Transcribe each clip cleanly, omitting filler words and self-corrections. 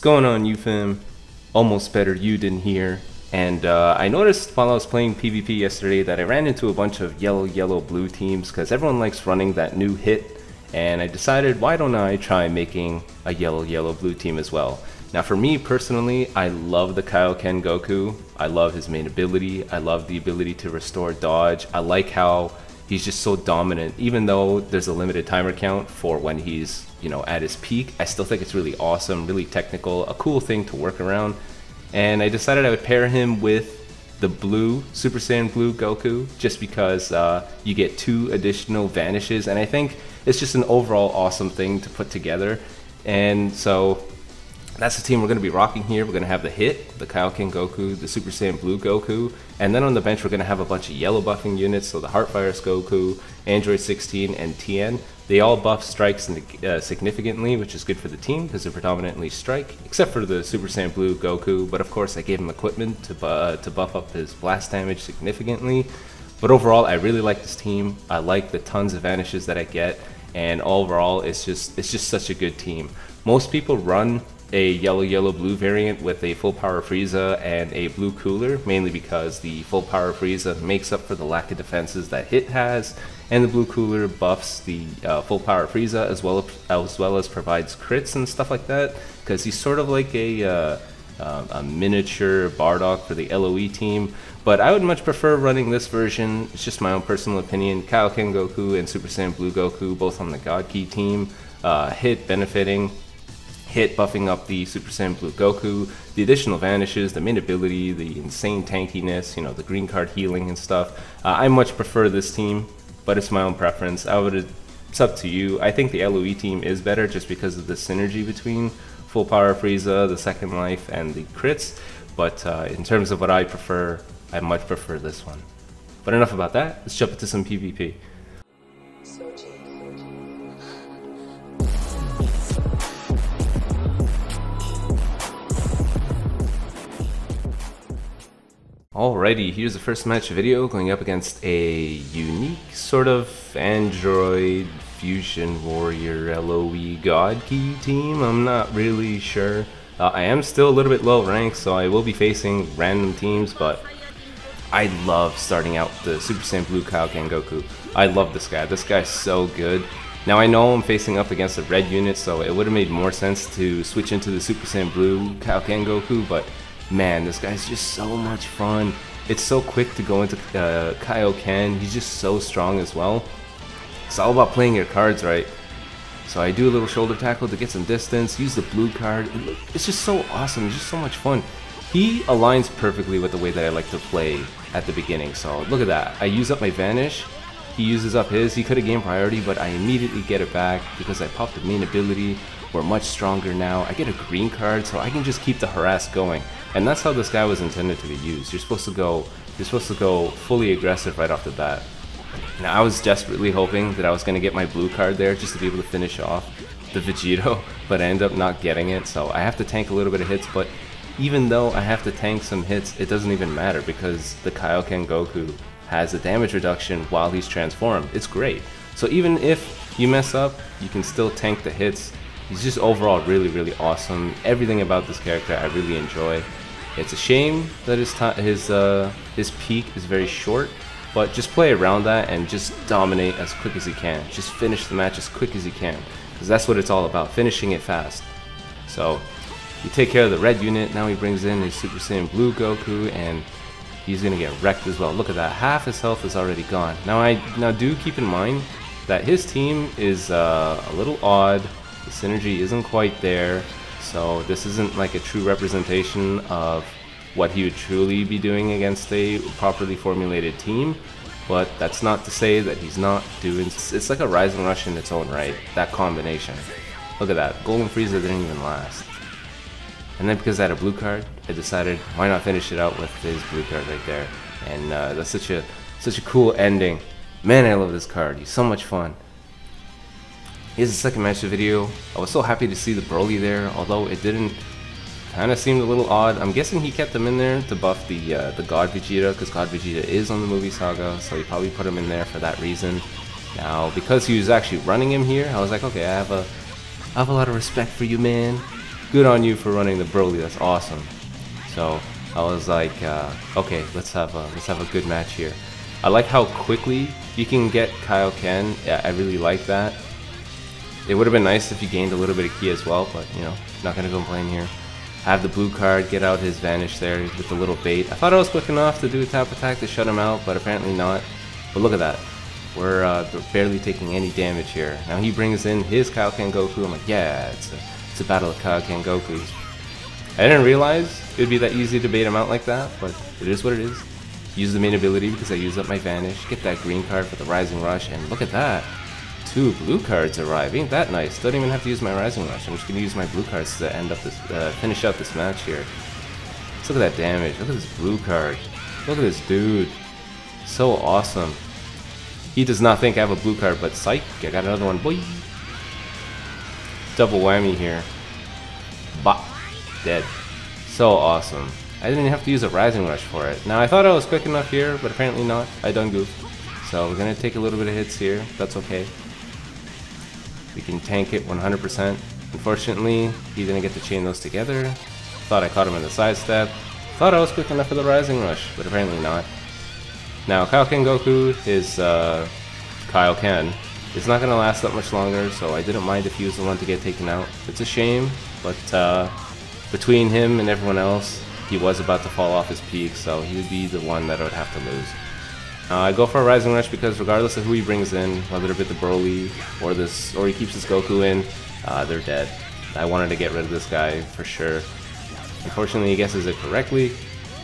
going on, UFM? Almost better you didn't hear. And I noticed while I was playing PvP yesterday that I ran into a bunch of yellow, blue teams because everyone likes running that new hit. And I decided, why don't I try making a yellow, blue team as well? Now for me personally, I love the Kaioken Goku. I love his main ability. I love the ability to restore dodge. I like how he's just so dominant. Even though there's a limited timer count for when he's, at his peak, I still think it's really awesome, really technical, a cool thing to work around. And I decided I would pair him with the blue, Super Saiyan Blue Goku, just because you get 2 additional vanishes, and I think it's just an overall awesome thing to put together. And so that's the team we're going to be rocking here. We're going to have the hit, the Kaioken Goku, the Super Saiyan Blue Goku, and then on the bench we're going to have a bunch of yellow buffing units, so the Heartfire Goku, Android 16, and Tien. They all buff strikes significantly, which is good for the team because they're predominantly strike, except for the Super Saiyan Blue Goku, but of course I gave him equipment to buff up his blast damage significantly. But overall, I really like this team. I like the tons of vanishes that I get, and overall it's just such a good team. Most people run a yellow blue variant with a full power Frieza and a blue cooler, mainly because the full power Frieza makes up for the lack of defenses that Hit has, and the blue cooler buffs the full power Frieza as well as provides crits and stuff like that, because he's sort of like a miniature Bardock for the LOE team. But I would much prefer running this version. It's just my own personal opinion. Kaioken Goku and Super Saiyan Blue Goku both on the God Key team, Hit benefiting, Hit buffing up the Super Saiyan Blue Goku, the additional vanishes, the main ability, the insane tankiness, the green card healing and stuff. I much prefer this team, but it's my own preference. It's up to you. I think the LOE team is better just because of the synergy between Full Power Frieza, the Second Life, and the crits. But in terms of what I prefer, I much prefer this one. But enough about that. Let's jump into some PvP. Alrighty, here's the first match video going up against a unique sort of Android Fusion Warrior LOE God Key team. I'm not really sure. I am still a little bit low ranked, so I will be facing random teams, but I love starting out the Super Saiyan Blue Kaioken Goku. I love this guy. This guy's so good. Now I know I'm facing up against a red unit, so it would have made more sense to switch into the Super Saiyan Blue Kaioken Goku, but man, this guy's just so much fun. It's so quick to go into Kaioken. He's just so strong as well. It's all about playing your cards right. So I do a little shoulder tackle to get some distance, use the blue card. It's just so awesome. It's just so much fun. He aligns perfectly with the way that I like to play at the beginning. So look at that. I use up my Vanish. He uses up his. He could have gained priority, but I immediately get it back because I popped the main ability. We're much stronger now. I get a green card, so I can just keep the harass going. And that's how this guy was intended to be used. You're supposed to go fully aggressive right off the bat. Now I was desperately hoping that I was going to get my blue card there just to be able to finish off the Vegito, but I end up not getting it, so I have to tank a little bit of hits. But even though I have to tank some hits, it doesn't even matter because the Kaioken Goku has a damage reduction while he's transformed. It's great. So even if you mess up, you can still tank the hits. He's just overall really awesome. Everything about this character I really enjoy. It's a shame that his peak is very short, but just play around that and just dominate as quick as you can. Just finish the match as quick as you can, because that's what it's all about, finishing it fast. So you take care of the red unit. Now he brings in his Super Saiyan Blue Goku, and he's gonna get wrecked as well. Look at that, half his health is already gone. Now do keep in mind that his team is a little odd. The synergy isn't quite there, so this isn't like a true representation of what he would truly be doing against a properly formulated team. But that's not to say that he's not doing. It's like a Rising Rush in its own right, that combination. Look at that, Golden Frieza didn't even last. And then because I had a blue card, I decided why not finish it out with his blue card right there. And that's such a cool ending. Man, I love this card. He's so much fun. Here's the second match of the video. I was so happy to see the Broly there, although it didn't. Kind of seemed a little odd. I'm guessing he kept him in there to buff the God Vegeta, because God Vegeta is on the movie saga, so he probably put him in there for that reason. Now, because he was actually running him here, I was like, okay, I have a lot of respect for you, man. good on you for running the Broly. That's awesome. So I was like, okay, let's have a good match here. I like how quickly you can get Kaioken. Yeah, I really like that. It would have been nice if you gained a little bit of ki as well, but you know, not gonna complain here. Have the blue card, get out his vanish there with the little bait. I thought I was quick enough to do a tap attack to shut him out, but apparently not. But look at that. We're barely taking any damage here. Now he brings in his Kaioken Goku. I'm like, yeah, it's a battle of Kaioken Gokus. I didn't realize it would be that easy to bait him out like that, but it is what it is. Use the main ability because I used up my vanish. Get that green card for the Rising Rush, and look at that. 2 blue cards arrive. Ain't that nice? Don't even have to use my Rising Rush. I'm just gonna use my blue cards to end up this, finish out this match here. Let's look at that damage. Look at this blue card. Look at this dude. So awesome. He does not think I have a blue card, but psych, I got another one, boy. Double whammy here. Bop. Dead. So awesome. I didn't even have to use a Rising Rush for it. Now I thought I was quick enough here, but apparently not. I done goofed. So we're gonna take a little bit of hits here. That's okay. We can tank it 100%. Unfortunately, he didn't get to chain those together. Thought I caught him in the sidestep. Thought I was quick enough for the Rising Rush, but apparently not. Now, Kaioken Goku, his Kaioken, is not going to last that much longer, so I didn't mind if he was the one to get taken out. It's a shame, but between him and everyone else, he was about to fall off his peak, so he would be the one that I would have to lose. I go for a Rising Rush because regardless of who he brings in, whether it be the Broly or he keeps his Goku in, they're dead. I wanted to get rid of this guy for sure. Unfortunately, he guesses it correctly,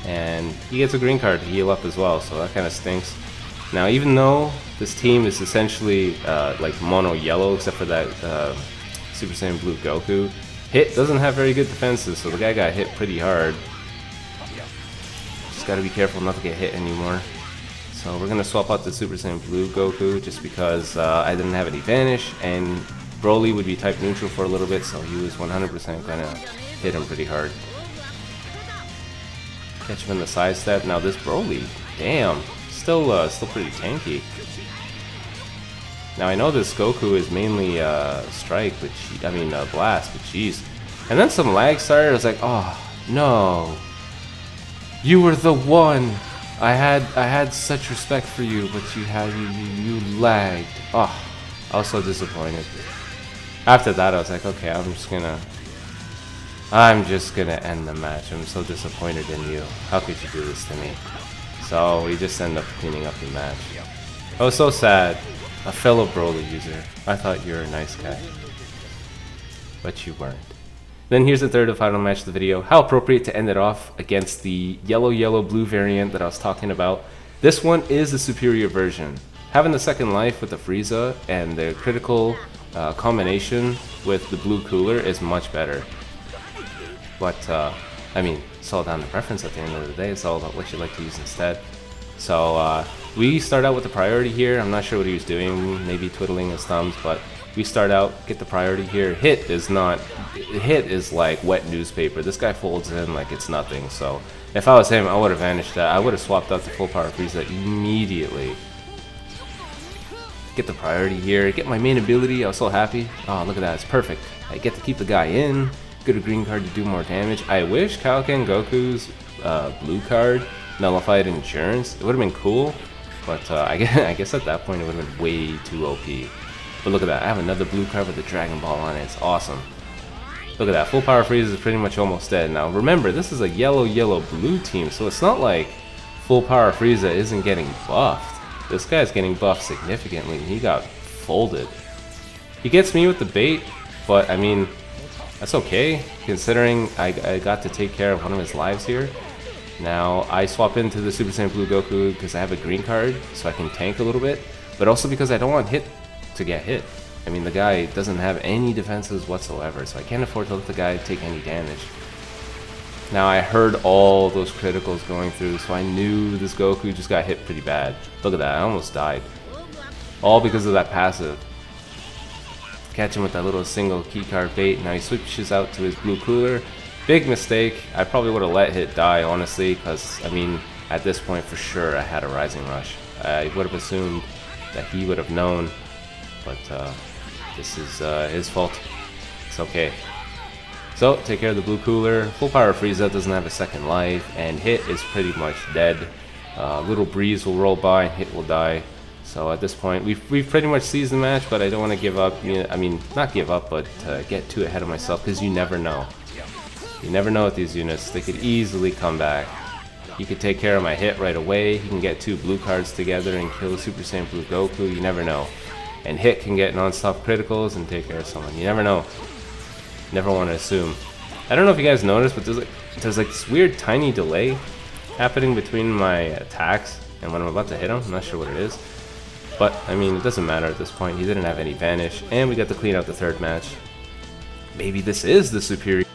and he gets a green card to heal up as well, so that kind of stinks. Now, even though this team is essentially like mono yellow, except for that Super Saiyan Blue Goku, Hit doesn't have very good defenses, so the guy got hit pretty hard. Just gotta be careful not to get hit anymore. So we're gonna swap out the Super Saiyan Blue Goku just because I didn't have any vanish, and Broly would be type neutral for a little bit, so he was 100% gonna hit him pretty hard. Catch him in the sidestep. Now this Broly, damn, still pretty tanky. Now I know this Goku is mainly strike, but blast, but jeez. And then some lag started. I was like, oh no, you were the one. I had such respect for you, but you lagged. Oh, I was so disappointed. After that, I was like, okay, I'm just gonna end the match. I'm so disappointed in you. How could you do this to me? So we just end up cleaning up the match. I was so sad. A fellow Broly user. I thought you were a nice guy, but you weren't. Then here's the third and final match of the video. How appropriate to end it off against the yellow-blue variant that I was talking about. This one is the superior version. Having the second life with the Frieza and the critical combination with the blue cooler is much better. But, I mean, it's all down to preference at the end of the day. It's all about what you like to use instead. So, we start out with the priority here. I'm not sure what he was doing, maybe twiddling his thumbs, but we start out, get the priority here. Hit is like wet newspaper. This guy folds in like it's nothing. So if I was him, I would have vanished that. I would have swapped out the full power Frieza immediately. Get the priority here, get my main ability. I was so happy. Oh, look at that, it's perfect. I get to keep the guy in, get a green card to do more damage. I wish Kaioken Goku's blue card nullified Endurance. It would have been cool, but I guess at that point it would have been way too OP. But look at that, I have another blue card with a Dragon Ball on it. It's awesome. Look at that, full power Frieza is pretty much almost dead. Now remember, this is a yellow-blue team, so it's not like full power Frieza isn't getting buffed. This guy's getting buffed significantly. He got folded. He gets me with the bait, but I mean, that's okay, considering I got to take care of one of his lives here. Now, I swap into the Super Saiyan Blue Goku because I have a green card, so I can tank a little bit, but also because I don't want Hit to get hit. I mean, the guy doesn't have any defenses whatsoever, so I can't afford to let the guy take any damage. Now, I heard all those criticals going through, so I knew this Goku just got hit pretty bad. Look at that, I almost died. All because of that passive. Catch him with that little single keycard bait. Now he switches out to his blue cooler. Big mistake. I probably would have let Hit die, honestly, because, I mean, at this point, for sure, I had a Rising Rush. I would have assumed that he would have known, but this is his fault. It's okay. So, take care of the blue cooler. Full power Frieza doesn't have a second life, and Hit is pretty much dead. Little breeze will roll by, and Hit will die. So at this point, we've pretty much seized the match, but I don't want to give up. I mean, not give up, but get too ahead of myself, because you never know. You never know with these units. They could easily come back. He could take care of my Hit right away. He can get 2 blue cards together and kill Super Saiyan Blue Goku. You never know. And Hit can get non-stop criticals and take care of someone. You never know. Never want to assume. I don't know if you guys noticed, but there's like this weird tiny delay happening between my attacks and when I'm about to hit him. I'm not sure what it is. But, I mean, it doesn't matter at this point. He didn't have any vanish. And we got to clean out the third match. Maybe this is the superior